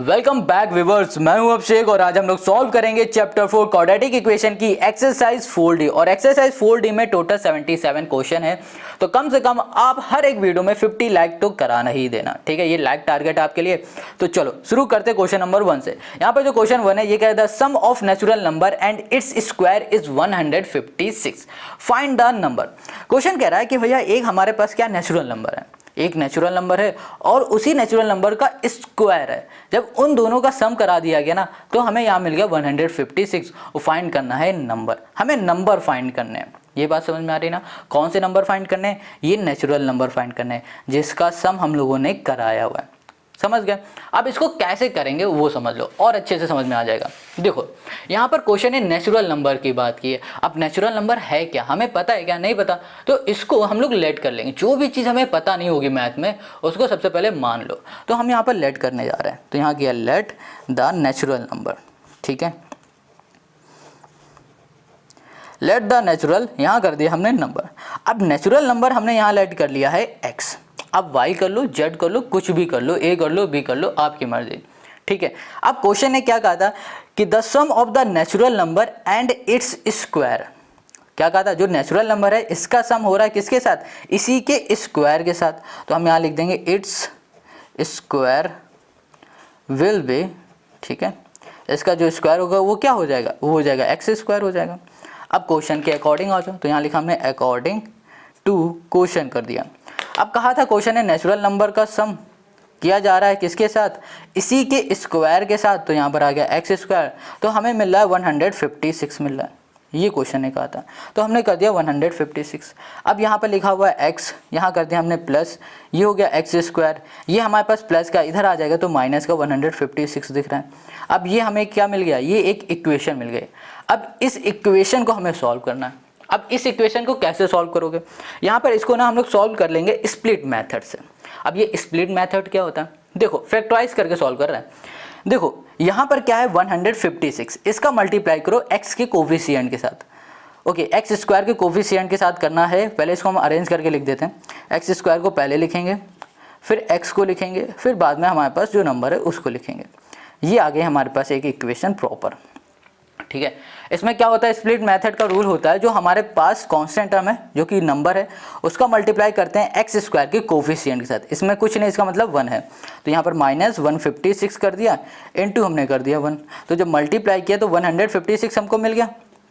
Welcome back viewers, मैं हूं अभिषेक और आज हम लोग सॉल्व करेंगे चैप्टर 4 क्वाड्रेटिक इक्वेशन की एक्सरसाइज 4D। और एक्सरसाइज 4D में टोटल 77 क्वेश्चन है, तो कम से कम आप हर एक वीडियो में 50 लाइक तो कराना ही देना, ठीक है। ये लाइक टारगेट आपके लिए। तो चलो शुरू करते क्वेश्चन नंबर 1 से। यहाँ पर जो क्वेश्चन 1 है ये कह रहा है the sum of natural number and its square is 156, find the number. Question कह रहा है कि भैया एक हमारे पास क्या नेचुरल नंबर है, एक नेचुरल नंबर है और उसी नेचुरल नंबर का स्क्वायर है। जब उन दोनों का सम करा दिया गया ना तो हमें यहाँ मिल गया 156। और फाइंड करना है नंबर, हमें नंबर फाइंड करने हैं। ये बात समझ में आ रही ना, कौन से नंबर फाइंड करने हैं? ये नेचुरल नंबर फाइंड करने हैं जिसका सम हम लोगों ने कराया हुआ है। समझ गए? अब इसको कैसे करेंगे वो समझ लो और अच्छे से समझ में आ जाएगा। देखो यहाँ पर क्वेश्चन है नेचुरल नंबर की बात की है। अब नेचुरल नंबर है क्या, हमें पता है क्या? नहीं पता। तो इसको हम लोग लेट कर लेंगे। जो भी चीज़ हमें पता नहीं होगी मैथ में उसको सबसे पहले मान लो। तो हम यहाँ पर लेट करने जा रहे हैं, तो यहाँ किया लेट द नेचुरल नंबर, ठीक है। लेट द नेचुरल यहाँ कर दिया हमने नंबर। अब नेचुरल नंबर हमने यहाँ लेट कर लिया है एक्स। अब y कर लो, z कर लो, कुछ भी कर लो, a कर लो, b कर लो, आपकी मर्जी, ठीक है। अब क्वेश्चन ने क्या कहा था कि the sum of the natural number and its square. क्या कहा था? जो नेचुरल नंबर है इसका सम हो रहा है किसके साथ? इसी के स्क्वायर के साथ। तो हम यहाँ लिख देंगे इट्स स्क्वायर विल बी, ठीक है। इसका जो स्क्वायर होगा वो क्या हो जाएगा? वो हो जाएगा एक्स स्क्वायर हो जाएगा। अब क्वेश्चन के अकॉर्डिंग आ जाओ, तो यहाँ लिखा हमने अकॉर्डिंग टू क्वेश्चन कर दिया। अब कहा था क्वेश्चन है नेचुरल नंबर का सम किया जा रहा है किसके साथ? इसी के स्क्वायर के साथ। तो यहाँ पर आ गया एक्स स्क्वायर, तो हमें मिल रहा है 156 मिल रहा है। ये क्वेश्चन ने कहा था, तो हमने कर दिया 156। अब यहाँ पर लिखा हुआ है एक्स, यहाँ कर दिया हमने प्लस, ये हो गया एक्स स्क्वायर। ये हमारे पास प्लस का इधर आ जाएगा तो माइनस का 156 दिख रहा है। अब ये हमें क्या मिल गया? ये एक इक्वेशन मिल गई। अब इस इक्वेशन को हमें सॉल्व करना है। अब इस इक्वेशन को कैसे सॉल्व करोगे? यहाँ पर इसको ना हम लोग सॉल्व कर लेंगे स्प्लिट मेथड से। अब ये स्प्लिट मेथड क्या होता है? देखो फैक्टराइज करके सॉल्व कर रहे हैं। देखो यहाँ पर क्या है 156, इसका मल्टीप्लाई करो एक्स के कोफिशिएंट के साथ। ओके, एक्स स्क्वायर के कोफिशिएंट के साथ करना है। पहले इसको हम अरेंज करके लिख देते हैं। एक्स स्क्वायर को पहले लिखेंगे, फिर एक्स को लिखेंगे, फिर बाद में हमारे पास जो नंबर है उसको लिखेंगे। ये आ गए हमारे पास एक इक्वेशन प्रॉपर, ठीक है। इसमें क्या होता है? स्प्लिट मेथड का रूल होता है जो हमारे पास कांस्टेंट टर्म है जो कि नंबर है उसका मल्टीप्लाई करते हैं एक्स स्क्वायर के कोफिशिएंट के साथ। इसमें कुछ नहीं, इसका मतलब 1 है। तो यहाँ पर माइनस 156 कर दिया, इनटू हमने कर दिया 1। तो जब मल्टीप्लाई किया तो 156 हमको मिल गया,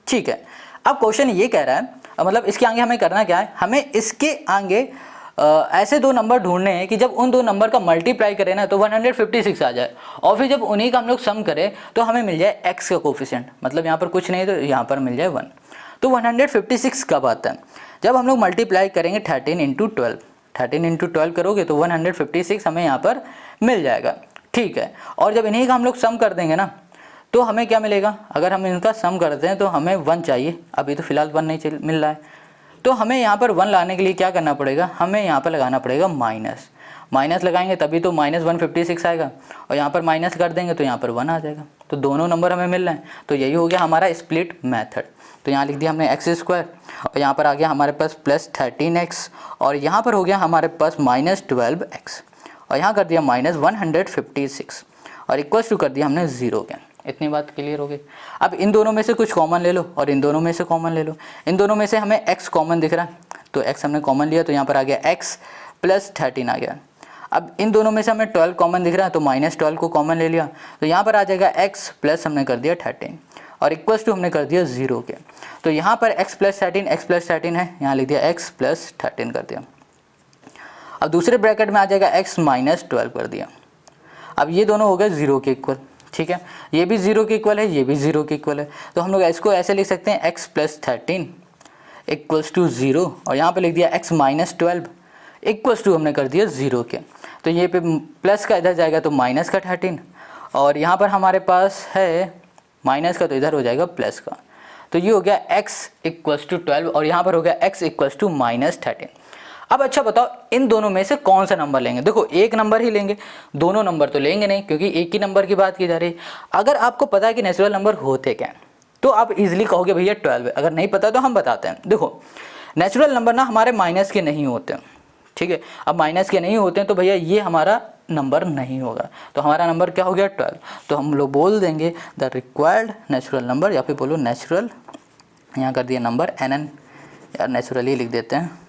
ठीक है। अब क्वेश्चन ये कह रहा है, मतलब इसके आगे हमें करना क्या है? हमें इसके आगे ऐसे दो नंबर ढूंढने हैं कि जब उन दो नंबर का मल्टीप्लाई करें ना तो 156 आ जाए, और फिर जब उन्हीं का हम लोग सम करें तो हमें मिल जाए x का कोफिशिएंट। मतलब यहाँ पर कुछ नहीं तो यहाँ पर मिल जाए 1। तो 156 कब आता है? जब हम लोग मल्टीप्लाई करेंगे 13 इंटू 12। 13 इंटू 12 करोगे तो 156 हमें यहाँ पर मिल जाएगा, ठीक है। और जब इन्हीं का हम लोग सम कर देंगे ना तो हमें क्या मिलेगा? अगर हम इनका सम करते हैं तो हमें 1 चाहिए। अभी तो फिलहाल 1 नहीं मिल रहा है, तो हमें यहाँ पर 1 लाने के लिए क्या करना पड़ेगा? हमें यहाँ पर लगाना पड़ेगा माइनस। माइनस लगाएंगे तभी तो माइनस 156 आएगा, और यहाँ पर माइनस कर देंगे तो यहाँ पर 1 आ जाएगा। तो दोनों नंबर हमें मिल रहे हैं। तो यही हो गया हमारा स्प्लिट मेथड। तो यहाँ लिख दिया हमने एक्स स्क्वायर, और यहाँ पर आ गया हमारे पास प्लस 13x, और यहाँ पर हो गया हमारे पास माइनस 12x, और यहाँ कर दिया माइनस 156, और इक्वल टू कर दिया हमने 0 के। इतनी बात क्लियर हो गई। अब इन दोनों में से कुछ कॉमन ले लो और इन दोनों में से कॉमन ले लो। इन दोनों में से हमें x कॉमन दिख रहा है तो x हमने कॉमन लिया, तो यहाँ पर आ गया x प्लस 13 आ गया। अब इन दोनों में से हमें 12 कॉमन दिख रहा है तो माइनस 12 को कॉमन ले लिया, तो यहाँ पर आ जाएगा x प्लस हमने कर दिया 13, और इक्वल्स टू हमने कर दिया 0 के। तो यहाँ पर x प्लस 13 है, यहाँ लिख दिया x प्लस 13 कर दिया। अब दूसरे ब्रैकेट में आ जाएगा x माइनस 12 कर दिया। अब ये दोनों हो गए 0 के इक्वल, ठीक है। ये भी 0 के इक्वल है, ये भी 0 के इक्वल है। तो हम लोग इसको ऐसे लिख सकते हैं x प्लस 13 इक्वल्स टू 0, और यहाँ पे लिख दिया x माइनस 12 इक्वल्स टू हमने कर दिया 0 के। तो ये पे प्लस का इधर जाएगा तो माइनस का 13, और यहाँ पर हमारे पास है माइनस का तो इधर हो जाएगा प्लस का। तो ये हो गया x इक्वल्स टू 12, और यहाँ पर हो गया x इक्वल्स टू माइनस 13। अब अच्छा बताओ इन दोनों में से कौन सा नंबर लेंगे? देखो एक नंबर ही लेंगे, दोनों नंबर तो लेंगे नहीं क्योंकि एक ही नंबर की बात की जा रही है। अगर आपको पता है कि नेचुरल नंबर होते क्या तो आप इजीली कहोगे भैया 12 है। अगर नहीं पता तो हम बताते हैं। देखो नेचुरल नंबर ना हमारे माइनस के नहीं होते, ठीक है। अब माइनस के नहीं होते हैं तो भैया ये हमारा नंबर नहीं होगा। तो हमारा नंबर क्या हो गया 12। तो हम लोग बोल देंगे द रिक्वायर्ड नेचुरल नंबर, या फिर बोलो नेचुरल, यहाँ कर दिया नंबर NN, यार नेचुरल ही लिख देते हैं।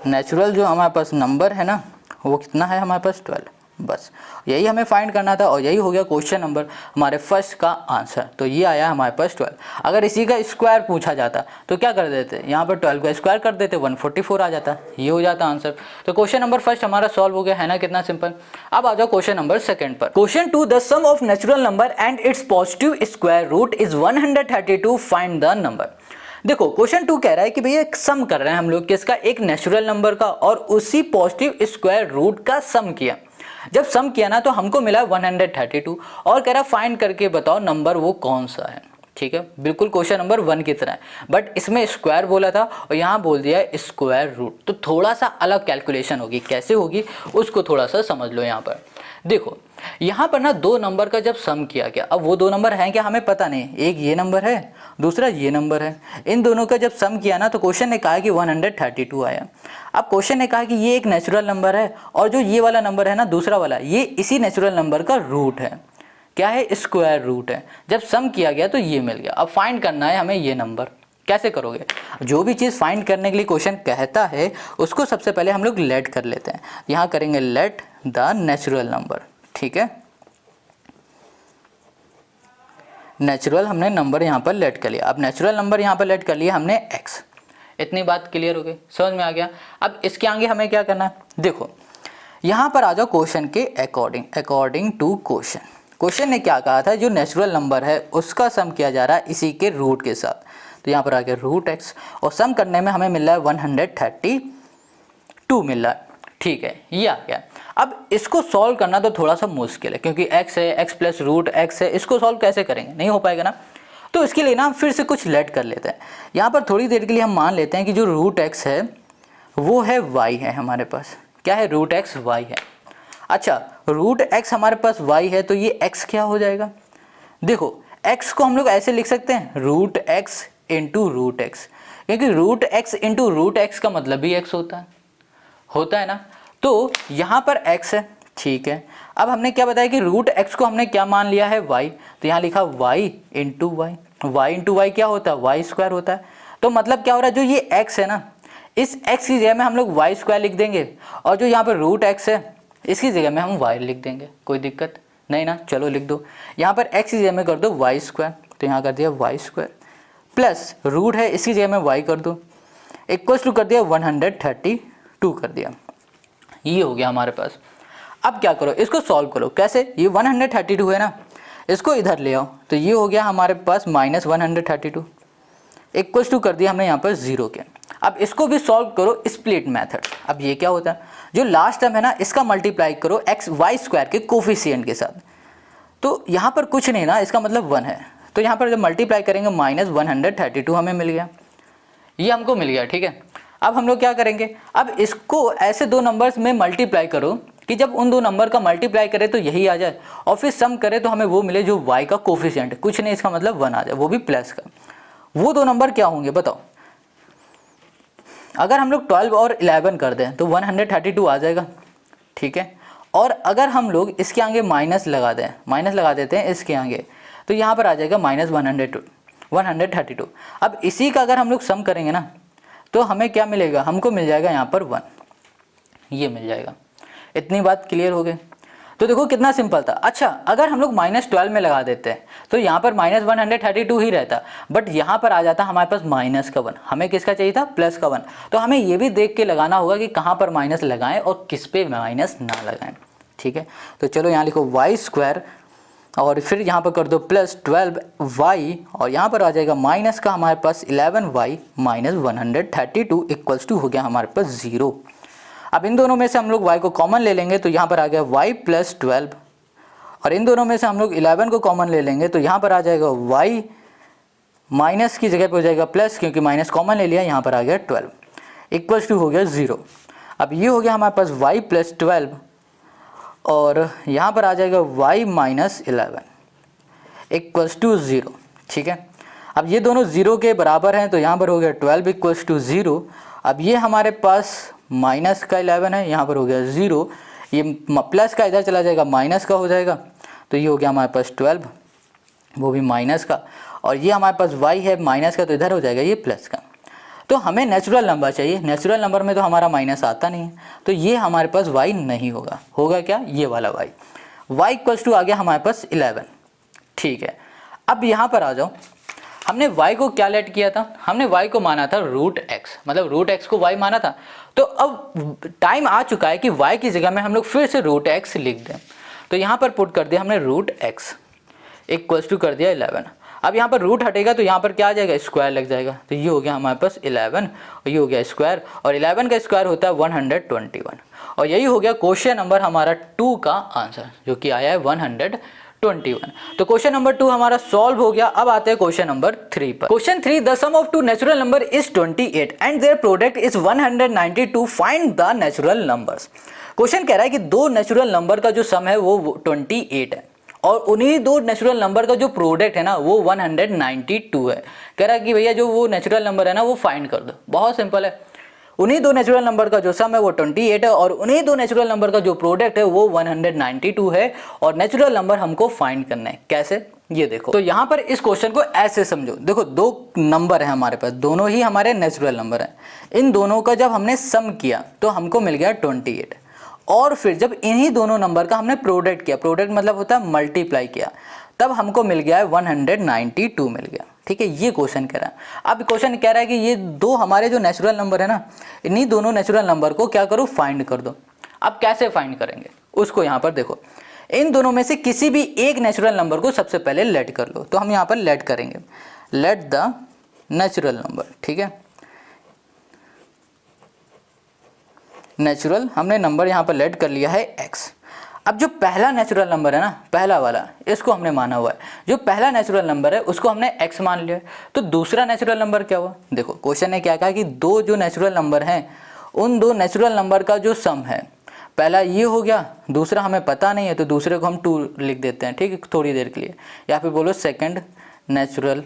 नेचुरल जो हमारे पास नंबर है ना वो कितना है हमारे पास 12, बस यही हमें फाइंड करना था और यही हो गया क्वेश्चन नंबर हमारे फर्स्ट का आंसर। तो ये आया हमारे पास 12। अगर इसी का स्क्वायर पूछा जाता तो क्या कर देते, यहाँ पर 12 का स्क्वायर कर देते 144 आ जाता, ये हो जाता आंसर। तो क्वेश्चन नंबर फर्स्ट हमारा सॉल्व हो गया, है ना कितना सिंपल। अब आ जाओ क्वेश्चन नंबर सेकंड पर। Question 2, the sum of natural number and its positive square root is 132, find the number. देखो क्वेश्चन 2 कह रहा है कि भैया एक सम कर रहे हैं हम लोग किसका, एक नेचुरल नंबर का और उसी पॉजिटिव स्क्वायर रूट का सम किया। जब सम किया ना तो हमको मिला 132 और कह रहा फाइंड करके बताओ नंबर वो कौन सा है। ठीक है, बिल्कुल क्वेश्चन नंबर 1 की तरह है, बट इसमें स्क्वायर बोला था और यहाँ बोल दिया है स्क्वायर रूट। तो थोड़ा सा अलग कैलकुलेशन होगी, कैसे होगी उसको थोड़ा सा समझ लो। यहाँ पर देखो, यहाँ पर ना दो नंबर का जब सम किया गया, अब वो दो नंबर हैं क्या हमें पता नहीं, एक ये नंबर है दूसरा ये नंबर है, इन दोनों का जब सम किया ना तो क्वेश्चन ने कहा कि 132 आया। अब क्वेश्चन ने कहा कि ये एक नेचुरल नंबर है और जो ये वाला नंबर है ना दूसरा वाला, ये इसी नेचुरल नंबर का रूट है, क्या है, स्क्वायर रूट है। जब सम किया गया तो ये मिल गया। अब फाइंड करना है हमें ये नंबर, कैसे करोगे, जो भी चीज़ फाइंड करने के लिए क्वेश्चन कहता है उसको सबसे पहले हम लोग लेट कर लेते हैं। यहाँ करेंगे लेट द नेचुरल नंबर, ठीक है, नेचुरल हमने नंबर यहाँ पर लेट कर लिया। अब नेचुरल नंबर यहाँ पर लेट कर लिया हमने x, इतनी बात क्लियर हो गई, समझ में आ गया। अब इसके आगे हमें क्या करना है, देखो यहाँ पर आ जाओ क्वेश्चन के according, according to question. Question ने क्या कहा था, जो नेचुरल नंबर है उसका सम किया जा रहा है इसी के रूट के साथ। तो यहाँ पर आ गया रूट x और सम करने में हमें मिल रहा है 132 मिल रहा है, ठीक है, ये आ गया। अब इसको सॉल्व करना तो थोड़ा सा मुश्किल है क्योंकि x है, x प्लस रूट x है, इसको सॉल्व कैसे करेंगे, नहीं हो पाएगा ना। तो इसके लिए ना हम फिर से कुछ लेट कर लेते हैं। यहाँ पर थोड़ी देर के लिए हम मान लेते हैं कि जो रूट x है वो है y है हमारे पास, क्या है, रूट x y है। अच्छा, रूट x हमारे पास y है तो ये x क्या हो जाएगा, देखो x को हम लोग ऐसे लिख सकते हैं root x into root x, क्योंकि root x into root x का मतलब भी x होता है ना। तो यहाँ पर x है, ठीक है। अब हमने क्या बताया कि रूट x को हमने क्या मान लिया है y, तो यहाँ लिखा y into Y, Y into Y क्या होता है, वाई स्क्वायर होता है। तो मतलब क्या हो रहा है, जो ये x है ना इस x की जगह में हम लोग वाई स्क्वायर लिख देंगे और जो यहाँ पर रूट x है इसकी जगह में हम y लिख देंगे, कोई दिक्कत नहीं ना। चलो लिख दो, यहाँ पर x की जगह में कर दो वाई स्क्वायर, तो यहाँ कर दिया वाई स्क्वायर प्लस रूट है इसकी जगह में y कर दो, इक्वल्स टू कर दिया 132 कर दिया, ये हो गया हमारे पास। अब क्या करो, इसको सॉल्व करो, कैसे, ये 132 है ना, इसको इधर ले आओ, तो ये हो गया हमारे पास माइनस 132, इक्वल्स टू कर दिया हमने यहाँ पर 0 के। अब इसको भी सॉल्व करो स्प्लिट मेथड। अब ये क्या होता है, जो लास्ट टर्म है ना इसका मल्टीप्लाई करो एक्स वाई स्क्वायर के कोफिशिएंट के साथ। तो यहाँ पर कुछ नहीं ना, इसका मतलब 1 है, तो यहाँ पर जब मल्टीप्लाई करेंगे माइनस 132 हमें मिल गया, ये हमको मिल गया, ठीक है। अब हम लोग क्या करेंगे, अब इसको ऐसे दो नंबर्स में मल्टीप्लाई करो कि जब उन दो नंबर का मल्टीप्लाई करे तो यही आ जाए और फिर सम करे तो हमें वो मिले जो y का कोफिशिएंट, कुछ नहीं इसका मतलब 1 आ जाए, वो भी प्लस का। वो दो नंबर क्या होंगे बताओ, अगर हम लोग 12 और 11 कर दें तो 132 आ जाएगा, ठीक है। और अगर हम लोग इसके आगे माइनस लगा दें, माइनस लगा देते हैं इसके आगे, तो यहाँ पर आ जाएगा माइनस 132। अब इसी का अगर हम लोग सम करेंगे ना तो हमें क्या मिलेगा, हमको मिल जाएगा यहाँ पर 1, ये मिल जाएगा। इतनी बात क्लियर हो गई। तो देखो कितना सिंपल था। अच्छा, अगर हम लोग -12 में लगा देते हैं तो यहाँ पर माइनस 132 ही रहता, बट यहाँ पर आ जाता हमारे पास माइनस का 1, हमें किसका चाहिए था, प्लस का 1। तो हमें ये भी देख के लगाना होगा कि कहाँ पर माइनस लगाएं और किस पे माइनस ना लगाएं, ठीक है। तो चलो यहाँ लिखो वाई स्क्वायर और फिर यहाँ पर कर दो प्लस 12y और यहाँ पर आ जाएगा माइनस का हमारे पास 11y माइनस 132 इक्वल्स टू हो गया हमारे पास 0। अब इन दोनों में से हम लोग y को कॉमन ले लेंगे तो यहाँ पर आ गया y प्लस 12 और इन दोनों में से हम लोग 11 को कॉमन ले लेंगे तो यहाँ पर आ जाएगा y माइनस की जगह पर हो जाएगा प्लस, क्योंकि माइनस कॉमन ले लिया, यहाँ पर आ गया 12 इक्वल्स टू हो गया 0। अब ये हो गया हमारे पास y प्लस 12 और यहाँ पर आ जाएगा y माइनस 11 इक्वल्स टू 0, ठीक है। अब ये दोनों 0 के बराबर हैं तो यहाँ पर हो गया 12 इक्वल्स टू 0। अब ये हमारे पास माइनस का 11 है, यहाँ पर हो गया 0, ये प्लस का इधर चला जाएगा माइनस का हो जाएगा, तो ये हो गया हमारे पास 12, वो भी माइनस का, और ये हमारे पास y है माइनस का, तो इधर हो जाएगा ये प्लस का। तो हमें नेचुरल नंबर चाहिए, नेचुरल नंबर में तो हमारा माइनस आता नहीं है, तो ये हमारे पास y नहीं होगा, होगा क्या, ये वाला y इक्वल्स टू आ गया हमारे पास 11। ठीक है, अब यहाँ पर आ जाओ, हमने y को क्या लेट किया था, हमने y को माना था रूट x, मतलब रूट x को y माना था। तो अब टाइम आ चुका है कि y की जगह में हम लोग फिर से रूट x लिख दें। तो यहाँ पर पुट कर दिया हमने रूट x इक्वल्स टू कर दिया 11। अब यहाँ पर रूट हटेगा तो यहाँ पर क्या आ जाएगा, स्क्वायर लग जाएगा, तो ये हो गया हमारे पास 11 और ये हो गया स्क्वायर, और 11 का स्क्वायर होता है 121, और यही हो गया क्वेश्चन नंबर हमारा 2 का आंसर, जो कि आया है 121। तो क्वेश्चन नंबर 2 हमारा सॉल्व हो गया। अब आते हैं क्वेश्चन नंबर 3 पर। Question 3, the sum of two natural number is 28 and their product is 192, find the natural numbers. Question कह रहा है कि दो नेचुरल नंबर का जो सम है वो 28 है, और उन्हीं दो नेचुरल नंबर का जो प्रोडक्ट है ना वो 192 है। कह रहा है कि भैया जो वो नेचुरल नंबर है ना वो फाइंड कर दो। बहुत सिंपल है, उन्हीं दो नेचुरल नंबर का जो सम है वो 28 है, और उन्हीं दो नेचुरल नंबर का जो प्रोडक्ट है वो 192 है, और नेचुरल नंबर हमको फाइंड करना है। कैसे, ये देखो। तो यहाँ पर इस क्वेश्चन को ऐसे समझो, देखो दो नंबर है हमारे पास, दोनों ही हमारे नेचुरल नंबर है, इन दोनों का जब हमने सम किया तो हमको मिल गया 28, और फिर जब इन्हीं दोनों नंबर का हमने प्रोडक्ट किया, प्रोडक्ट मतलब होता है मल्टीप्लाई किया, तब हमको मिल गया है 192 मिल गया। ठीक है, ये क्वेश्चन कह रहा है। अब क्वेश्चन कह रहा है कि ये दो हमारे जो नेचुरल नंबर है ना, इन्हीं दोनों नेचुरल नंबर को क्या करो, फाइंड कर दो। अब कैसे फाइंड करेंगे उसको, यहाँ पर देखो, इन दोनों में से किसी भी एक नेचुरल नंबर को सबसे पहले लेट कर लो। तो हम यहाँ पर लेट करेंगे, लेट द नेचुरल नंबर। ठीक है, नेचुरल हमने नंबर यहाँ पर लेट कर लिया है x। अब जो पहला नेचुरल नंबर है ना, पहला वाला, इसको हमने माना हुआ है, जो पहला नेचुरल नंबर है उसको हमने x मान लिया है। तो दूसरा नेचुरल नंबर क्या हुआ, देखो क्वेश्चन ने क्या कहा कि दो जो नेचुरल नंबर हैं उन दो नेचुरल नंबर का जो सम है, पहला ये हो गया, दूसरा हमें पता नहीं है तो दूसरे को हम 2 लिख देते हैं। ठीक है, थोड़ी देर के लिए, या फिर बोलो सेकंड नेचुरल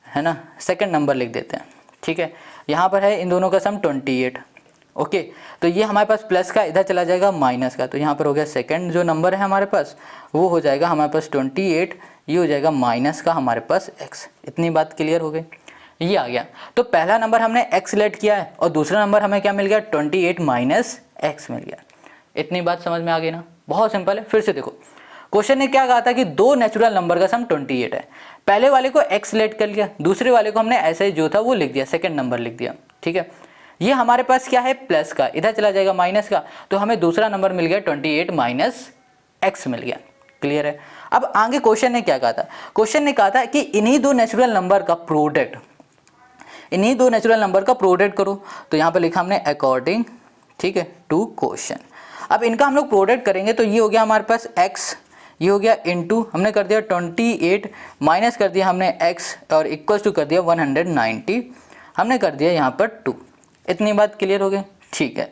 है ना, सेकंड नंबर लिख देते हैं। ठीक है, यहाँ पर है इन दोनों का सम 28। ओके, तो ये हमारे पास प्लस का इधर चला जाएगा माइनस का, तो यहाँ पर हो गया सेकंड जो नंबर है हमारे पास वो हो जाएगा हमारे पास 28, ये हो जाएगा माइनस का हमारे पास x। इतनी बात क्लियर हो गई, ये आ गया। तो पहला नंबर हमने x लेट किया है, और दूसरा नंबर हमें क्या मिल गया, 28 माइनस x मिल गया। इतनी बात समझ में आ गई ना, बहुत सिंपल है। फिर से देखो, क्वेश्चन ने क्या कहा था कि दो नेचुरल नंबर का सम 28 है, पहले वाले को x लेट कर लिया, दूसरे वाले को हमने ऐसे ही जो था वो लिख दिया, सेकंड नंबर लिख दिया। ठीक है, ये हमारे पास क्या है, प्लस का, इधर चला जाएगा माइनस का, तो हमें दूसरा नंबर मिल गया 28 माइनस x मिल गया। क्लियर है। अब आगे क्वेश्चन ने क्या कहा था, क्वेश्चन ने कहा था कि इन्हीं दो नेचुरल नंबर का प्रोडक्ट, इन्हीं दो नेचुरल नंबर का प्रोडक्ट करो। तो यहाँ पर लिखा हमने अकॉर्डिंग, ठीक है, टू क्वेश्चन। अब इनका हम लोग प्रोडक्ट करेंगे तो ये हो गया हमारे पास x, ये हो गया इनटू हमने कर दिया 28 माइनस कर दिया हमने x, और इक्वल्स टू कर दिया 190, हमने कर दिया यहाँ पर 2। इतनी बात क्लियर हो गई। ठीक है,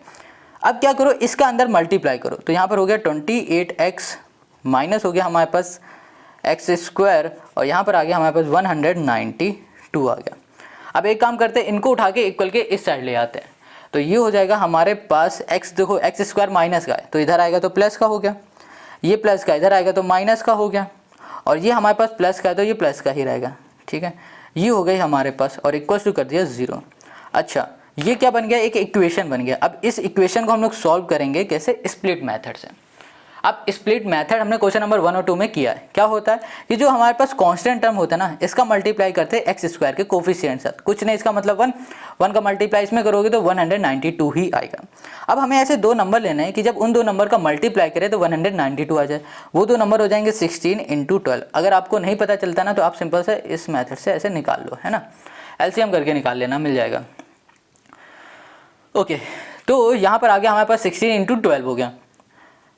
अब क्या करो, इसका अंदर मल्टीप्लाई करो। तो यहाँ पर हो गया 28x माइनस हो गया हमारे पास x स्क्वायर, और यहाँ पर आ गया हमारे पास 192 आ गया। अब एक काम करते हैं, इनको उठा के इक्वल के इस साइड ले आते हैं। तो ये हो जाएगा हमारे पास x, देखो x स्क्वायर माइनस का है तो इधर आएगा तो प्लस का हो गया, ये प्लस का इधर आएगा तो माइनस का हो गया, और ये हमारे पास प्लस का है तो ये प्लस का ही रहेगा। ठीक है, ये हो गई हमारे पास, और इक्वल्स टू कर दिया 0। अच्छा, ये क्या बन गया, एक इक्वेशन बन गया। अब इस इक्वेशन को हम लोग सॉल्व करेंगे कैसे, स्प्लिट मेथड से। अब स्प्लिट मेथड हमने क्वेश्चन नंबर 1 और 2 में किया है। क्या होता है कि जो हमारे पास कांस्टेंट टर्म होता है ना, इसका मल्टीप्लाई करते हैं एक्स स्क्वायर के कोफिशिएंट साथ, कुछ नहीं, इसका मतलब 1 का मल्टीप्लाई इसमें करोगे तो 192 ही आएगा। अब हमें ऐसे दो नंबर लेने हैं कि जब उन दो नंबर का मल्टीप्लाई करें तो 192 आ जाए। वो दो नंबर हो जाएंगे 16 × 12। अगर आपको नहीं पता चलता ना तो आप सिंपल से इस मेथड से ऐसे निकाल लो, है ना, एलसीएम करके निकाल लेना, मिल जाएगा। ओके, तो यहाँ पर आ गया हमारे पास 16 × 12 हो गया,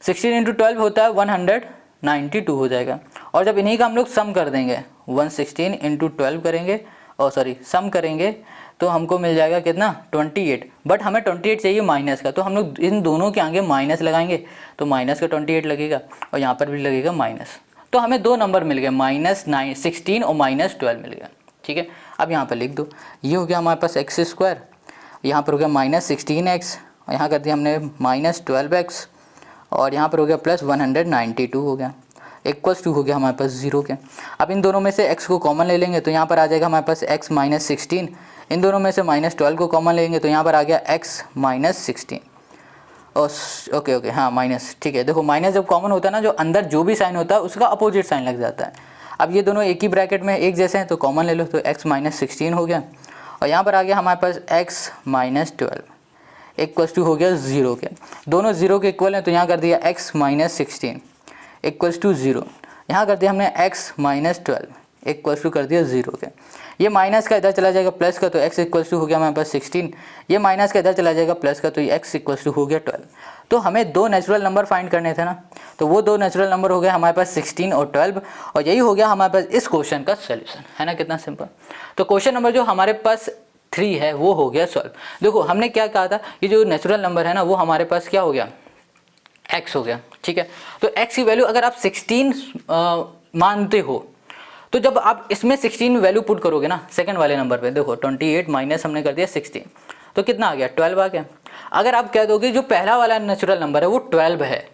16 × 12 होता है 192 हो जाएगा। और जब इन्हीं का हम लोग सम कर देंगे, 116 × 12 करेंगे, और सॉरी सम करेंगे तो हमको मिल जाएगा कितना, 28। बट हमें 28 चाहिए माइनस का, तो हम लोग इन दोनों के आगे माइनस लगाएंगे तो माइनस का 28 लगेगा, और यहाँ पर भी लगेगा माइनस। तो हमें दो नंबर मिल गए, -16 और -12 मिल गया। ठीक है, अब यहाँ पर लिख दो, ये हो गया हमारे पास x स्क्वायर, यहाँ पर हो गया -16x, यहाँ कर दिया हमने -12x और यहाँ पर हो गया +192 हो गया, इक्वल्स टू हो गया हमारे पास 0 के। अब इन दोनों में से x को कॉमन ले लेंगे तो यहाँ पर आ जाएगा हमारे पास x -16। इन दोनों में से -12 को कॉमन लेंगे तो यहाँ पर आ गया x -16। ओके हाँ माइनस, ठीक है। देखो माइनस जब कॉमन होता है ना, जो अंदर जो भी साइन होता है उसका अपोजिट साइन लग जाता है। अब ये दोनों एक ही ब्रैकेट में एक जैसे हैं तो कॉमन ले लो, तो x -16 हो गया और यहाँ पर आ गया हमारे पास x -12 इक्वल्स टू हो गया 0 के। दोनों 0 के इक्वल हैं तो यहाँ कर दिया x -16 इक्वल्स टू 0। यहाँ कर दिया हमने x -12 इक्वल्स टू कर दिया 0 के। ये माइनस का इधर चला जाएगा प्लस का, तो x इक्वल्स टू हो गया हमारे पास 16। ये माइनस का इधर चला जाएगा प्लस का, तो ये x इक्वल्स टू हो गया 12। तो हमें दो नेचुरल नंबर फाइंड करने थे ना, तो वो दो नेचुरल नंबर हो गए हमारे पास 16 और 12, और यही हो गया हमारे पास इस क्वेश्चन का सोल्यूशन, है ना। कितना सिंपल। तो क्वेश्चन नंबर जो हमारे पास 3 है वो हो गया सॉल्व। देखो हमने क्या कहा था, ये जो नेचुरल नंबर है ना वो हमारे पास क्या हो गया, x हो गया, ठीक है। तो x की वैल्यू अगर आप 16 मानते हो तो जब आप इसमें 16 वैल्यू पुट करोगे ना सेकंड वाले नंबर पे, देखो 28 माइनस हमने कर दिया 16, तो कितना आ गया 12 आ गया। अगर आप कह दोगे जो पहला वाला नेचुरल नंबर है वो 12 है,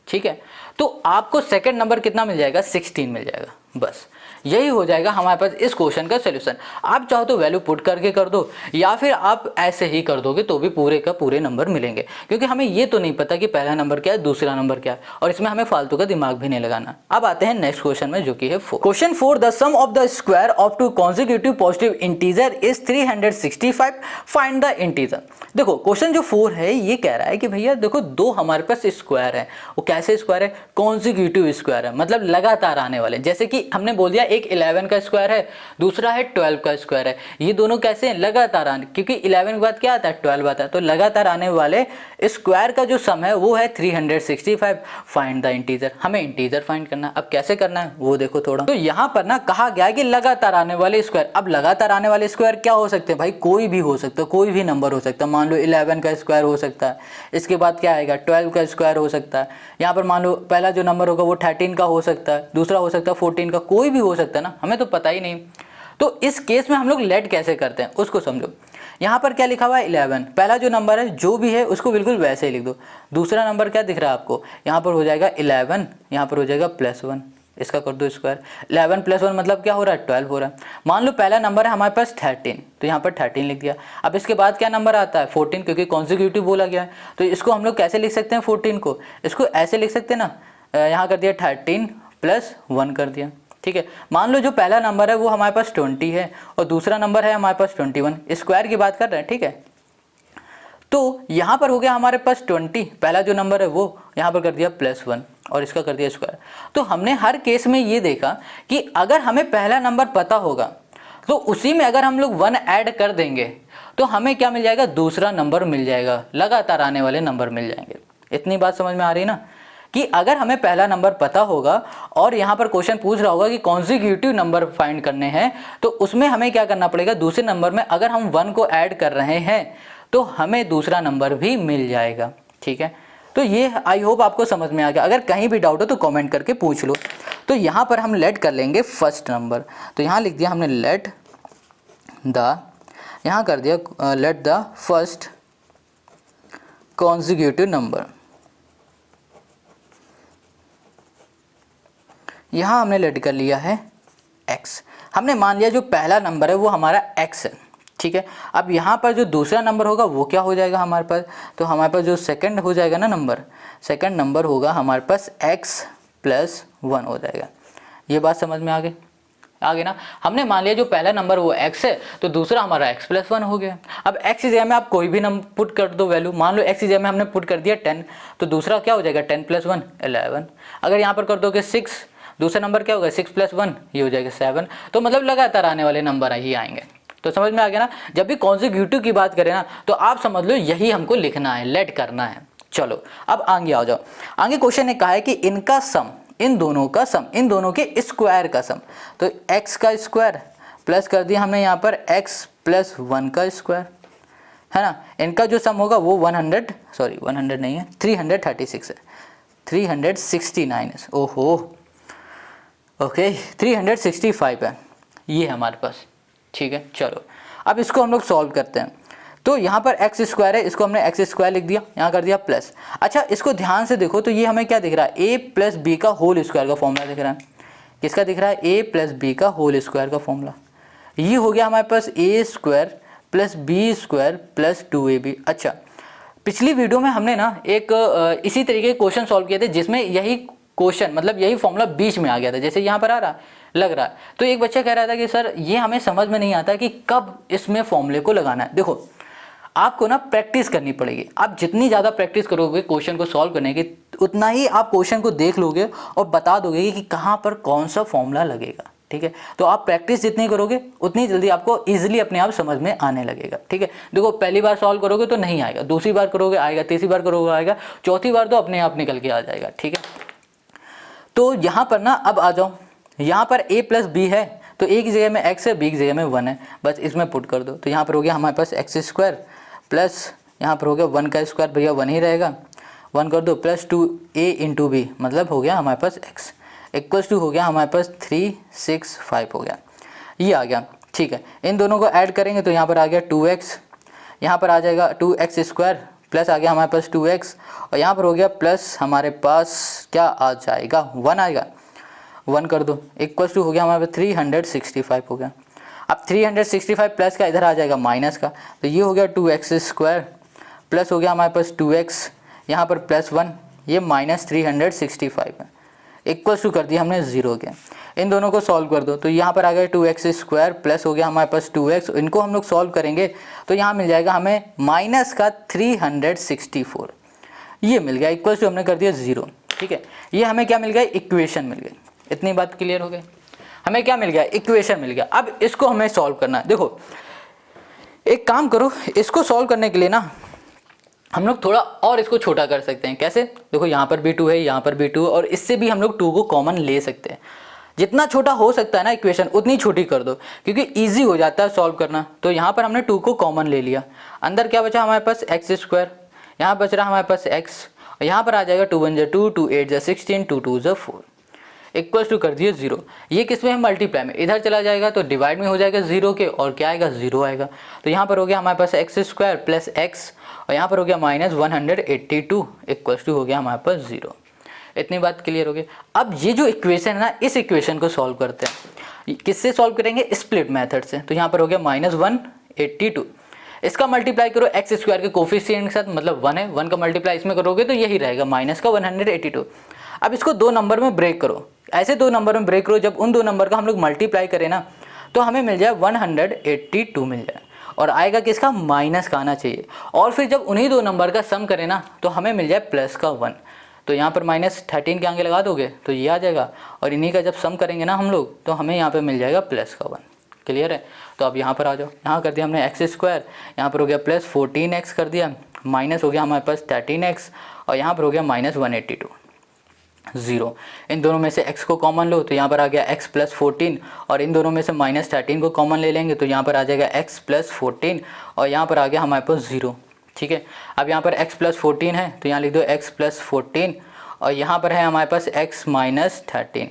ठीक है, तो आपको सेकंड नंबर कितना मिल जाएगा 16 मिल जाएगा। बस यही हो जाएगा हमारे पास इस क्वेश्चन का सोल्यूशन। आप चाहो तो वैल्यू पुट करके कर दो या फिर आप ऐसे ही कर दोगे तो भी पूरे का पूरे नंबर मिलेंगे, क्योंकि हमें ये तो नहीं पता कि पहला नंबर क्या है दूसरा नंबर क्या है, और इसमें हमें फालतू का दिमाग भी नहीं लगाना। अब आते हैं नेक्स्ट क्वेश्चन में जो कि है 4। Question 4, the sum of the square of two consecutive positive integer is 365, find the integer. देखो क्वेश्चन जो 4 है ये कह रहा है कि भैया देखो दो हमारे पास स्क्वायर है, वो कैसे स्क्वायर है, कॉन्जिक्यूटिव स्क्वायर है, मतलब लगातार आने वाले। जैसे कि हमने बोल दिया एक 11 का स्क्वायर है, दूसरा है 12 का स्क्वायर है, ये दोनों कैसे हैं लगातार आने, क्योंकि 11 के बाद क्या आता है 12 आता है, तो लगातार आने वाले स्क्वायर का जो सम है वो है 365, फाइंड द इंटीजर। हमें इंटीजर फाइंड करना है। अब कैसे करना है वो देखो थोड़ा। तो यहाँ पर ना कहा गया है कि लगातार आने वाले स्क्वायर। अब लगातार आने वाले स्क्वायर क्या हो सकते हैं भाई, कोई भी हो सकता है, कोई भी नंबर हो सकता है। मान लो 11 का स्क्वायर हो सकता है, इसके बाद क्या आएगा 12 का स्क्वायर हो सकता है, यहाँ पर मान लो पहला जो नंबर होगा वो 13 का हो सकता है, दूसरा हो सकता है 14 का, कोई भी हो सकता है ना, हमें तो पता ही नहीं। तो इस केस में हम लोग लेट कैसे करते हैं उसको समझो। यहाँ पर क्या लिखा हुआ है 11, पहला जो नंबर है जो भी है उसको बिल्कुल वैसे ही लिख दो। दूसरा नंबर क्या दिख रहा है आपको, यहाँ पर हो जाएगा 11, यहाँ पर हो जाएगा +1, इसका कर दो स्क्वायर। 11 + 1 मतलब क्या हो रहा है 12 हो रहा है। मान लो पहला नंबर है हमारे पास 13, तो यहाँ पर 13 लिख दिया। अब इसके बाद क्या नंबर आता है 14, क्योंकि कॉन्जिक्यूटिव बोला गया है, तो इसको हम लोग कैसे लिख सकते हैं 14 को, इसको ऐसे लिख सकते हैं ना, यहाँ कर दिया 13 + 1 कर दिया, ठीक है। मान लो जो पहला नंबर है वो हमारे पास 20 है और दूसरा नंबर है हमारे पास 21, स्क्वायर की बात कर रहे हैं, ठीक है। तो यहाँ पर हो गया हमारे पास 20, पहला जो नंबर है वो यहाँ पर कर दिया +1 और इसका कर दिया स्क्वायर। तो हमने हर केस में ये देखा कि अगर हमें पहला नंबर पता होगा तो उसी में अगर हम लोग 1 ऐड कर देंगे तो हमें क्या मिल जाएगा, दूसरा नंबर मिल जाएगा, लगातार आने वाले नंबर मिल जाएंगे। इतनी बात समझ में आ रही है ना, कि अगर हमें पहला नंबर पता होगा और यहाँ पर क्वेश्चन पूछ रहा होगा कि कॉन्जिक्यूटिव नंबर फाइंड करने हैं, तो उसमें हमें क्या करना पड़ेगा, दूसरे नंबर में अगर हम 1 को ऐड कर रहे हैं तो हमें दूसरा नंबर भी मिल जाएगा, ठीक है। तो ये आई होप आपको समझ में आ गया। अगर कहीं भी डाउट हो तो कमेंट करके पूछ लो। तो यहाँ पर हम लेट कर लेंगे फर्स्ट नंबर, तो यहाँ लिख दिया हमने लेट द, यहाँ कर दिया let the first consecutive number. यहाँ हमने लेट कर लिया है x। हमने मान लिया जो पहला नंबर है वो हमारा x है, ठीक है। अब यहाँ पर जो दूसरा नंबर होगा वो क्या हो जाएगा हमारे पास, तो हमारे पास जो सेकंड हो जाएगा ना नंबर, सेकंड नंबर होगा हमारे पास x + 1 हो जाएगा। ये बात समझ में आ गई ना। हमने मान लिया जो पहला नंबर वो x है तो दूसरा हमारा x + 1 हो गया। अब x की जगह में आप कोई भी नंबर पुट कर दो वैल्यू, मान लो x की जगह में हमने पुट कर दिया 10, तो दूसरा क्या हो जाएगा 10 + 1 11। अगर यहाँ पर कर दोगे 6, दूसरा नंबर क्या होगा 6 + 1, ये हो जाएगा 7। तो मतलब लगातार आने वाले नंबर ही आएंगे। तो समझ में आ गया ना। जब भी कॉन्जिक्यूटिव की बात करें ना तो आप समझ लो यही हमको लिखना है, लेट करना है। चलो अब आगे आ जाओ। आगे क्वेश्चन ने कहा है कि इनका सम, इन दोनों का सम, इन दोनों के स्क्वायर का सम, तो x का स्क्वायर प्लस कर दिया हमने यहाँ पर x + 1 का स्क्वायर, है ना। इनका जो सम होगा वो 100 नहीं है 336 है, 369 है, ओहो ओके 365 है ये हमारे पास, ठीक है। चलो अब इसको हम लोग सॉल्व करते हैं। तो यहाँ पर एक्स स्क्वायर है, इसको हमने एक्स स्क्वायर लिख दिया, यहाँ कर दिया प्लस। अच्छा इसको ध्यान से देखो तो ये हमें क्या दिख रहा है, ए प्लस बी का होल स्क्वायर का फॉर्मूला दिख रहा है। किसका दिख रहा है, ए प्लस बी का होल स्क्वायर का फॉर्मूला। ये हो गया हमारे पास A square plus B square plus 2ab। अच्छा पिछली वीडियो में हमने ना एक इसी तरीके के क्वेश्चन सॉल्व किए थे जिसमें यही क्वेश्चन मतलब यही फॉर्मूला बीच में आ गया था, जैसे यहाँ पर आ रहा लग रहा है। तो एक बच्चा कह रहा था कि सर ये हमें समझ में नहीं आता कि कब इसमें फॉर्मूले को लगाना है। देखो आपको ना प्रैक्टिस करनी पड़ेगी, आप जितनी ज़्यादा प्रैक्टिस करोगे क्वेश्चन को सॉल्व करने की उतना ही आप क्वेश्चन को देख लोगे और बता दोगे कि कहाँ पर कौन सा फॉर्मूला लगेगा। ठीक है, तो आप प्रैक्टिस जितनी करोगे उतनी जल्दी आपको इजीली अपने आप समझ में आने लगेगा। ठीक है, देखो पहली बार सॉल्व करोगे तो नहीं आएगा, दूसरी बार करोगे आएगा, तीसरी बार करोगे आएगा, चौथी बार तो अपने आप निकल के आ जाएगा। ठीक है, तो यहाँ पर ना अब आ जाओ, यहाँ पर a प्लस बी है तो a की जगह में x है, b की जगह में 1 है, बस इसमें पुट कर दो। तो यहाँ पर हो गया हमारे पास एक्स स्क्वायर प्लस यहाँ पर हो गया 1 का स्क्वायर, भैया 1 ही रहेगा, 1 कर दो प्लस 2a इंटू बी, मतलब हो गया हमारे पास x इक्वल्स टू हो गया हमारे पास 365 हो गया, ये आ गया। ठीक है, इन दोनों को ऐड करेंगे तो यहाँ पर आ गया 2x, यहाँ पर आ जाएगा 2x स्क्वायर प्लस आ गया हमारे पास 2x और यहाँ पर हो गया प्लस हमारे पास क्या आ जाएगा 1 आएगा, 1 कर दो इक्वल्स टू हो गया हमारे पास 365 हो गया। अब 365 प्लस का इधर आ जाएगा माइनस का, तो ये हो गया 2x स्क्वायर प्लस हो गया हमारे पास 2x, यहाँ पर प्लस 1, ये माइनस 365 है, इक्वल्स टू कर दिया हमने 0 के। इन दोनों को सॉल्व कर दो तो यहाँ पर आ गया 2x स्क्वायर प्लस हो गया हमारे पास 2x, इनको हम लोग सॉल्व करेंगे तो यहाँ मिल जाएगा हमें माइनस का 364, ये मिल गया, इक्वल्स टू हमने कर दिया 0। ठीक है, ये हमें क्या मिल गया, इक्वेशन मिल गई। इतनी बात क्लियर हो गई, हमें क्या मिल गया, इक्वेशन मिल गया। अब इसको हमें सॉल्व करना है। देखो एक काम करो, इसको सॉल्व करने के लिए ना हम लोग थोड़ा और इसको छोटा कर सकते हैं। कैसे, देखो यहाँ पर भी 2 है, यहाँ पर भी 2 और इससे भी हम लोग 2 को कॉमन ले सकते हैं। जितना छोटा हो सकता है ना इक्वेशन उतनी छोटी कर दो क्योंकि इजी हो जाता है सॉल्व करना। तो यहाँ पर हमने 2 को कॉमन ले लिया, अंदर क्या बचा हमारे पास एक्स स्क्वायर, यहाँ बच रहा हमारे पास x और यहाँ पर आ जाएगा 2 1 2, 2 8 16, 2 2 4 इक्वल्स टू कर दिए 0। ये किस में है, मल्टीप्लाई में, इधर चला जाएगा तो डिवाइड में हो जाएगा 0 के और क्या आएगा 0 आएगा। तो यहाँ पर हो गया हमारे पास एक्स स्क्वायर प्लस एक्स और यहाँ पर हो गया माइनस 182 इक्वल्स टू हो गया हमारे पास 0। इतनी बात क्लियर हो गई। अब ये जो इक्वेशन है ना, इस इक्वेशन को सॉल्व करते हैं। किससे सॉल्व करेंगे, स्प्लिट मेथड से। तो यहाँ पर हो गया माइनस 182, इसका मल्टीप्लाई करो एक्स स्क्वायर के कोफिशिएंट के साथ, मतलब 1 है, 1 का मल्टीप्लाई इसमें करोगे तो यही रहेगा माइनस का 182। अब इसको 2 नंबर में ब्रेक करो, ऐसे 2 नंबर में ब्रेक करो, जब उन 2 नंबर का हम लोग मल्टीप्लाई करें ना तो हमें मिल जाए 182 मिल जाए और आएगा किसका, माइनस का आना चाहिए। और फिर जब उन्हीं 2 नंबर का सम करें ना तो हमें मिल जाए प्लस का 1। तो यहाँ पर माइनस 13 के आगे लगा दोगे तो ये आ जाएगा और इन्हीं का जब सम करेंगे ना हम लोग तो हमें यहाँ पर मिल जाएगा प्लस का 1। क्लियर है, तो अब यहाँ पर आ जाओ, यहाँ कर दिया हमने एक्स स्क्वायर, यहाँ पर हो गया प्लस 14x कर दिया, माइनस हो गया हमारे पास 13x और यहाँ पर हो गया माइनस 182 0। इन दोनों में से x को कॉमन लो तो यहाँ पर आ गया x प्लस 14 और इन दोनों में से माइनस 13 को कॉमन ले लेंगे तो यहाँ पर आ जाएगा x प्लस 14 और यहाँ पर आ गया हमारे पास 0। ठीक है, अब यहाँ पर x प्लस 14 है तो यहाँ लिख दो x प्लस 14 और यहाँ पर है हमारे पास x माइनस 13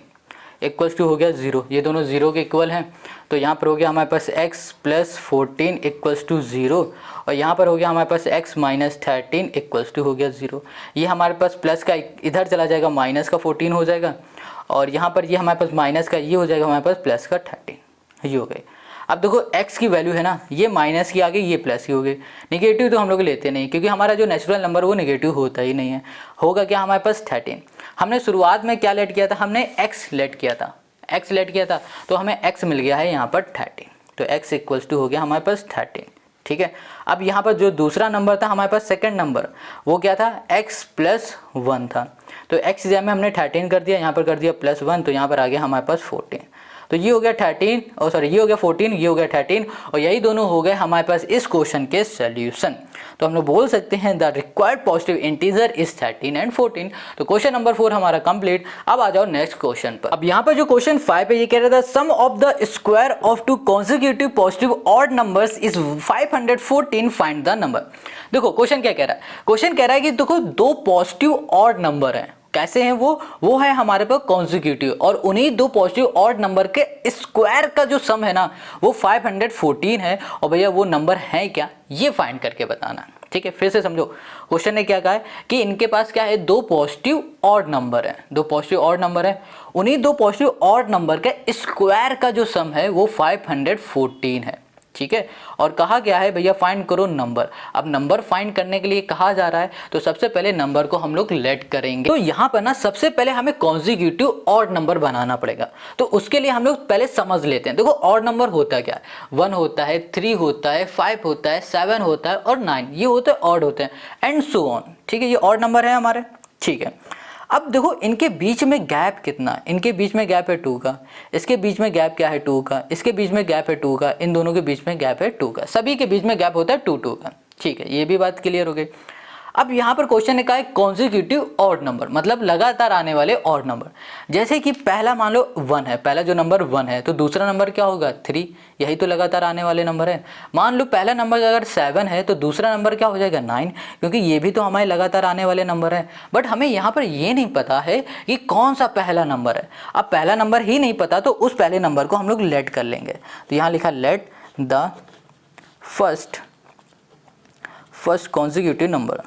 इक्वल्स टू हो गया 0। ये दोनों 0 के इक्वल हैं तो यहाँ पर हो गया हमारे पास x प्लस 14 इक्वल्स टू 0 और यहाँ पर हो गया हमारे पास x माइनस 13 इक्वल्स टू हो गया 0। ये हमारे पास प्लस का इधर चला जाएगा, माइनस का 14 हो जाएगा और यहाँ पर ये हमारे पास माइनस का ये हो जाएगा हमारे पास प्लस का 13, ये हो गई। अब देखो x की वैल्यू है ना, ये माइनस की आ गई, ये प्लस की हो गई। नेगेटिव तो हम लोग लेते नहीं क्योंकि हमारा जो नेचुरल नंबर वो नेगेटिव होता ही नहीं है। होगा क्या हमारे पास 13। हमने शुरुआत में क्या लेट किया था, हमने x लेट किया था, x लेट किया था तो हमें x मिल गया है यहाँ पर 13। तो x इक्वल्स टू हो गया हमारे पास 13। ठीक है, अब यहाँ पर जो दूसरा नंबर था हमारे पास सेकंड नंबर, वो क्या था, x प्लस 1 था। तो x जगह में हमने 13 कर दिया, यहाँ पर कर दिया प्लस 1 तो यहाँ पर आ गया हमारे पास 14। तो ये हो गया 13 और सॉरी ये हो गया 14, ये हो गया 13 और यही दोनों हो गए हमारे पास इस क्वेश्चन के सॉल्यूशन। तो हम लोग बोल सकते हैं the required positive integer is 13 and 14। तो क्वेश्चन नंबर 4 हमारा कंप्लीट। अब आ जाओ नेक्स्ट क्वेश्चन पर। अब यहाँ पर जो क्वेश्चन 5 है ये कह रहा था sum of the square of 2 consecutive positive odd numbers is 514, find the number. देखो क्वेश्चन क्या कह रहा है, क्वेश्चन कह रहा है कि देखो 2 पॉजिटिव ऑड नंबर है कैसे हैं वो है हमारे पास कॉन्जिक्यूटिव, और उन्हीं दो पॉजिटिव ऑड नंबर के स्क्वायर का जो सम है ना वो 514 है। और भैया वो नंबर है क्या, ये फाइंड करके बताना। ठीक है, फिर से समझो, क्वेश्चन ने क्या कहा है कि इनके पास क्या है, दो पॉजिटिव ऑड नंबर है, दो पॉजिटिव ऑड नंबर है, उन्हीं दो पॉजिटिव ऑड नंबर के स्क्वायर का जो सम है वो 514 है। ठीक है, और कहा गया है भैया फाइंड करो नंबर। अब नंबर फाइंड करने के लिए कहा जा रहा है तो सबसे पहले नंबर को हम लोग लेट करेंगे। तो यहाँ पर ना सबसे पहले हमें कॉन्जिक्यूटिव ऑड नंबर बनाना पड़ेगा, तो उसके लिए हम लोग पहले समझ लेते हैं। देखो ऑड नंबर होता क्या है, 1 होता है, 3 होता है, 5 होता है, 7 होता है और 9, ये होते हैं ऑड होते हैं, एंड सो ऑन। ठीक है, ये ऑड नंबर है हमारे। ठीक है, अब देखो इनके बीच में गैप कितना, इनके बीच में गैप है 2 का, इसके बीच में गैप क्या है 2 का, इसके बीच में गैप है 2 का, इन दोनों के बीच में गैप है 2 का, सभी के बीच में गैप होता है 2 का। ठीक है, ये भी बात क्लियर हो गई। अब यहाँ पर क्वेश्चन ने कहा है कॉन्जिक्यूटिव ऑड नंबर, मतलब लगातार आने वाले ऑड नंबर। जैसे कि पहला मान लो 1 है, पहला जो नंबर 1 है तो दूसरा नंबर क्या होगा 3, यही तो लगातार आने वाले नंबर है। मान लो पहला नंबर अगर 7 है तो दूसरा नंबर क्या हो जाएगा 9, क्योंकि ये भी तो हमारे लगातार आने वाले नंबर है। बट हमें यहाँ पर ये नहीं पता है कि कौन सा पहला नंबर है। अब पहला नंबर ही नहीं पता तो उस पहले नंबर को हम लोग लेट कर लेंगे। तो यहाँ लिखा let the first consecutive number.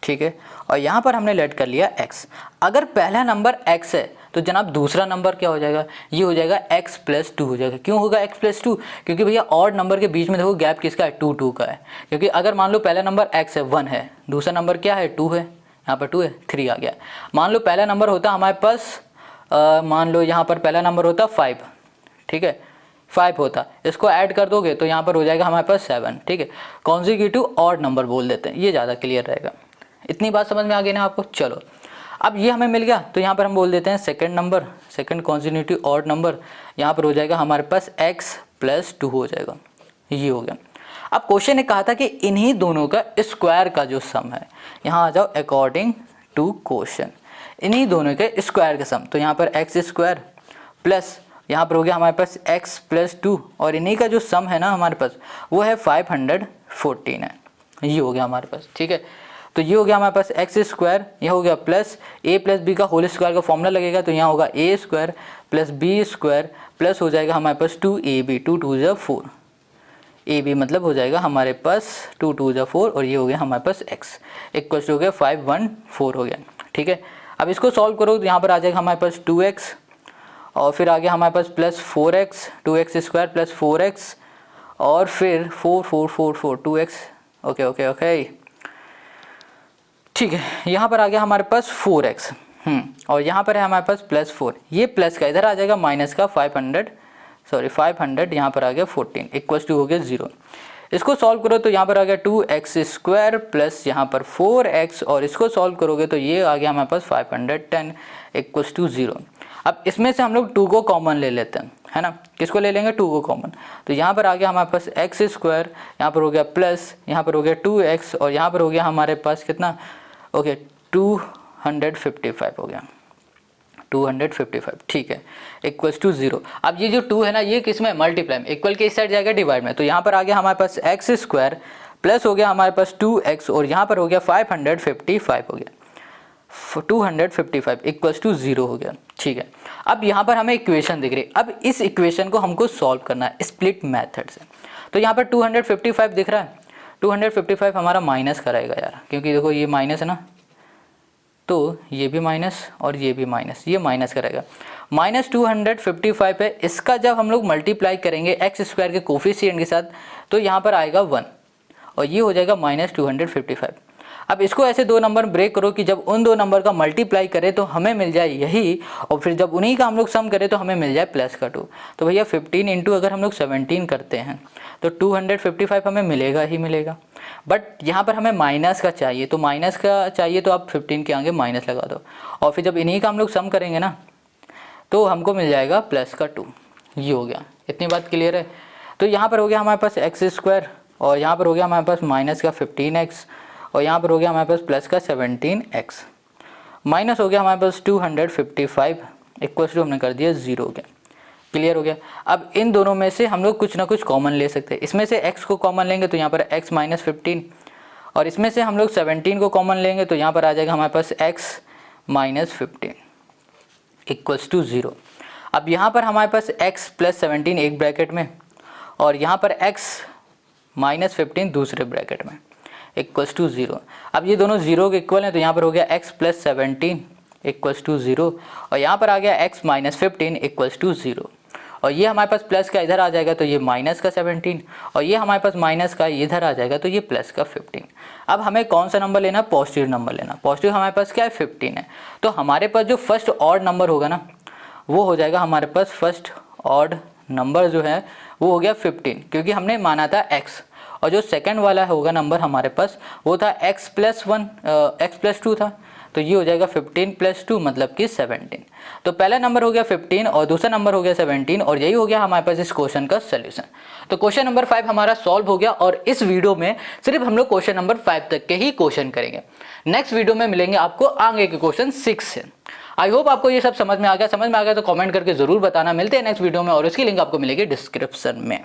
ठीक है, और यहाँ पर हमने लेट कर लिया x। अगर पहला नंबर x है तो जनाब दूसरा नंबर क्या हो जाएगा, ये हो जाएगा x + 2 हो जाएगा। क्यों होगा x + 2, क्योंकि भैया ऑड नंबर के बीच में देखो गैप किसका है 2 का है। क्योंकि अगर मान लो पहला नंबर x है 1 है, दूसरा नंबर क्या है 2 है, यहाँ पर 2 है 3 आ गया। मान लो पहला नंबर होता हमारे पास मान लो यहाँ पर पहला नंबर होता 5, ठीक है 5 होता, इसको ऐड कर दोगे तो यहाँ पर हो जाएगा हमारे पास 7। ठीक है, कॉन्जिक्यूटिव ऑड नंबर बोल देते हैं, ये ज़्यादा क्लियर रहेगा। इतनी बात समझ में आ गई ना आपको। चलो अब ये हमें मिल गया तो यहाँ पर हम बोल देते हैं second number, second consecutive odd number. यहाँ पर हो जाएगा हमारे पास x + 2 हो जाएगा, ये हो गया। अब क्वेश्चन ने कहा था कि इन्हीं दोनों का स्क्वायर का जो सम है, यहाँ आ जाओ अकॉर्डिंग टू क्वेश्चन, इन्हीं दोनों के स्क्वायर का सम। तो यहाँ पर x² प्लस यहाँ पर हो गया हमारे पास x + 2, और इन्हीं का जो सम है ना हमारे पास वो है 514 है, ये हो गया हमारे पास। ठीक है, तो ये हो गया हमारे पास x², यह हो गया प्लस a + b का होल स्क्वायर का फॉर्मूला लगेगा, तो यहाँ होगा a² + b² प्लस हो जाएगा हमारे पास 2ab, 2 2 = 4, ab मतलब हो जाएगा हमारे पास 2 2 = 4, और ये हो गया हमारे पास x इक्वल हो गया 514 हो गया। ठीक है, अब इसको सॉल्व करो तो यहाँ पर आ जाएगा हमारे पास 2x, और फिर आ गया हमारे पास प्लस 4x, 2x² + 4x, और फिर 4 4 4 4 2x। ओके ओके ओके, ठीक है, यहाँ पर आ गया हमारे पास 4x, और यहाँ पर है हमारे पास +4, ये प्लस का इधर आ जाएगा माइनस का 500 यहाँ पर आ गया 14 इक्वल टू हो गया 0। इसको सॉल्व करो तो यहाँ पर आ गया 2x² प्लस यहाँ पर 4x, और इसको सॉल्व करोगे तो ये आ गया हमारे पास 510 इक्वल टू 0। अब इसमें से हम लोग 2 को कॉमन ले लेते हैं, है ना, किसको ले लेंगे 2 को कॉमन। तो यहाँ पर आ गया हमारे पास x², यहाँ पर हो गया प्लस, यहाँ पर हो गया 2x, और यहाँ पर हो गया हमारे पास कितना, ओके 255 हो गया, 255। ठीक है, इक्वल्स टू 0। अब ये जो 2 है ना ये किस में मल्टीप्लाई में, इक्वल के इस साइड जाएगा डिवाइड में, तो यहाँ पर आ गया हमारे पास x² प्लस हो गया हमारे पास 2x, और यहाँ पर हो गया 555 हो गया, 255 इक्वल्स टू 0 हो गया। ठीक है, अब यहाँ पर हमें इक्वेशन दिख रही है, अब इस इक्वेशन को हमको सॉल्व करना है स्प्लिट मेथड से। तो यहाँ पर 255 दिख रहा है, 255 हमारा माइनस कराएगा यार, क्योंकि देखो ये माइनस है ना, तो ये भी माइनस और ये भी माइनस, ये माइनस करेगा। माइनस 255 है, इसका जब हम लोग मल्टीप्लाई करेंगे x² के कोफिशिएंट के साथ तो यहाँ पर आएगा 1, और ये हो जाएगा -255। अब इसको ऐसे दो नंबर ब्रेक करो कि जब उन दो नंबर का मल्टीप्लाई करें तो हमें मिल जाए यही, और फिर जब उन्हीं का हम लोग सम करें तो हमें मिल जाए +2। तो भैया 15 इंटू अगर हम लोग 17 करते हैं तो 255 हमें मिलेगा ही मिलेगा। बट यहाँ पर हमें माइनस का चाहिए, तो माइनस का चाहिए तो आप 15 के आगे माइनस लगा दो, और फिर जब इन्हीं का हम लोग सम करेंगे ना तो हमको मिल जाएगा +2। ये हो गया, इतनी बात क्लियर है। तो यहाँ पर हो गया हमारे पास x², और यहाँ पर हो गया हमारे पास माइनस का 15x, और यहाँ पर हो गया हमारे पास प्लस का 17x, माइनस हो गया हमारे पास 255 इक्वल टू हमने कर दिया 0 हो गया। क्लियर हो गया। अब इन दोनों में से हम लोग कुछ ना कुछ कॉमन ले सकते हैं। इसमें से x को कॉमन लेंगे तो यहाँ पर x -15, और इसमें से हम लोग 17 को कॉमन लेंगे तो यहाँ पर आ जाएगा हमारे पास x माइनस 15 इक्वल्स टू 0। अब यहाँ पर हमारे पास x प्लस 17 एक ब्रैकेट में और यहाँ पर x माइनस 15 दूसरे ब्रैकेट में इक्वल्स टू 0। अब ये दोनों 0 के इक्वल हैं तो यहाँ पर हो गया x प्लस 17 इक्वल्स टू 0 और यहाँ पर आ गया x माइनस 15 इक्वल्स टू 0 और ये हमारे पास प्लस का इधर आ जाएगा तो ये माइनस का 17 और ये हमारे पास माइनस का इधर आ जाएगा तो ये प्लस का 15। अब हमें कौन सा नंबर लेना, पॉजिटिव नंबर लेना। पॉजिटिव हमारे पास क्या है 15 है, तो हमारे पास जो फर्स्ट ऑड नंबर होगा ना वो हो जाएगा हमारे पास फर्स्ट ऑड नंबर जो है वो हो गया 15 क्योंकि हमने माना था x और जो सेकंड वाला होगा नंबर हमारे पास वो था x प्लस 2 था तो ये हो जाएगा 15 प्लस 2 मतलब कि 17। तो पहला नंबर हो गया 15 और दूसरा नंबर हो गया 17 और यही हो गया हमारे पास इस क्वेश्चन का सोल्यूशन। तो क्वेश्चन नंबर 5 हमारा सॉल्व हो गया और इस वीडियो में सिर्फ हम लोग क्वेश्चन नंबर 5 तक के ही क्वेश्चन करेंगे। नेक्स्ट वीडियो में मिलेंगे आपको आगे के क्वेश्चन 6 से। आई होप आपको ये सब समझ में आ गया तो कमेंट करके जरूर बताना। मिलते हैं नेक्स्ट वीडियो में और इसकी लिंक आपको मिलेगी डिस्क्रिप्शन में।